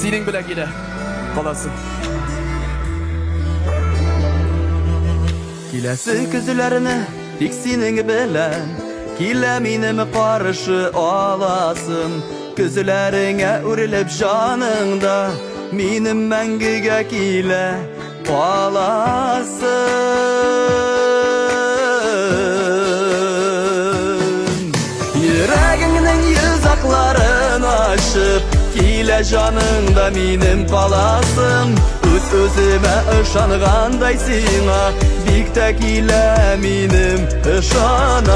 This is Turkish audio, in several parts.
Sening bilan gina qolasin. Kilasi ko'zlarini tik sening bilan Kila menim qarshi olasim Ko'zlaringga urilib joningda Menim mangiga kila qolasim Yuragingning yuzoqlarini ochib Kila joningda menim qolasim O'z-o'zime ishonganday sena Bikta kila menim ishonasim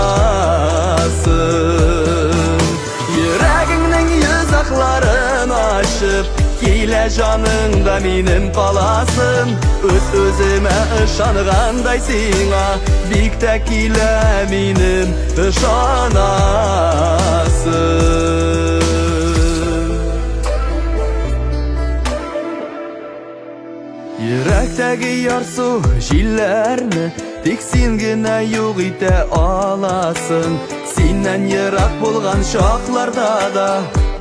Yuragingning yuzoqlarini ochib Kila joningda menim qolasim O'z-o'zime ishonganday sena Bikta kila menim ishonasim Yurakdagi yarsu jillarni Tek sengina yo'q ita olasin Sendan yiroq bo'lgan shoqlarda da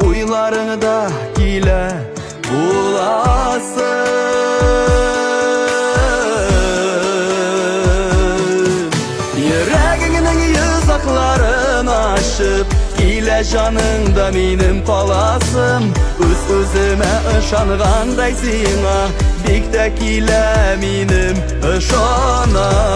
O'ylaringda kila bo'lasin Yuragingning yuzoqlarini ochib Kila joningda menim qolasim O'z-o'zime ishonganday sena Bikta kila menim ishonasim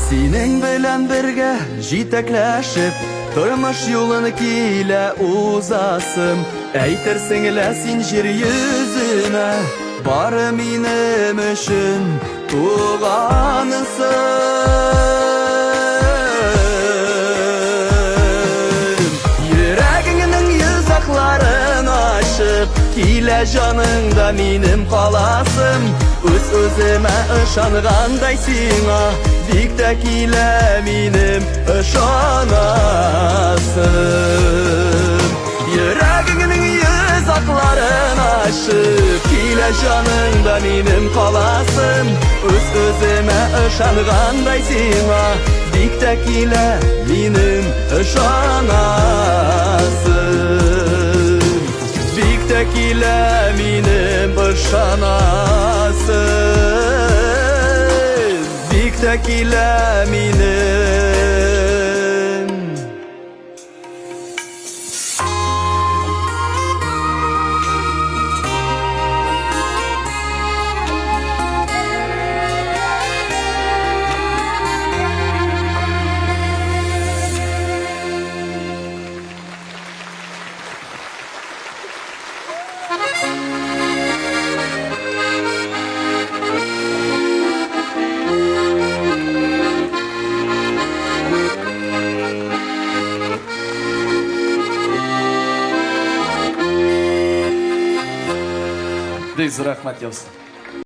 Sening bilan birga jitaklashib Turmush yo'lini kila uzasim Aytirsingla sen yer yuzina Bari menim uchun tug'ansin Yuragingning yuzoqlarini ochib Kila joningda menim qolasim O'z-o'zime ishonganday sena Bikta kila menim ishonasim Yuragingning yuzoqlarini ochib Kila joningda menim qolasim O'z-o'zime ishonganday sena Bikta kila menim ishonasim Bikta kila menim ishonasim Bikta kila menim Deyz rahmat yozsin.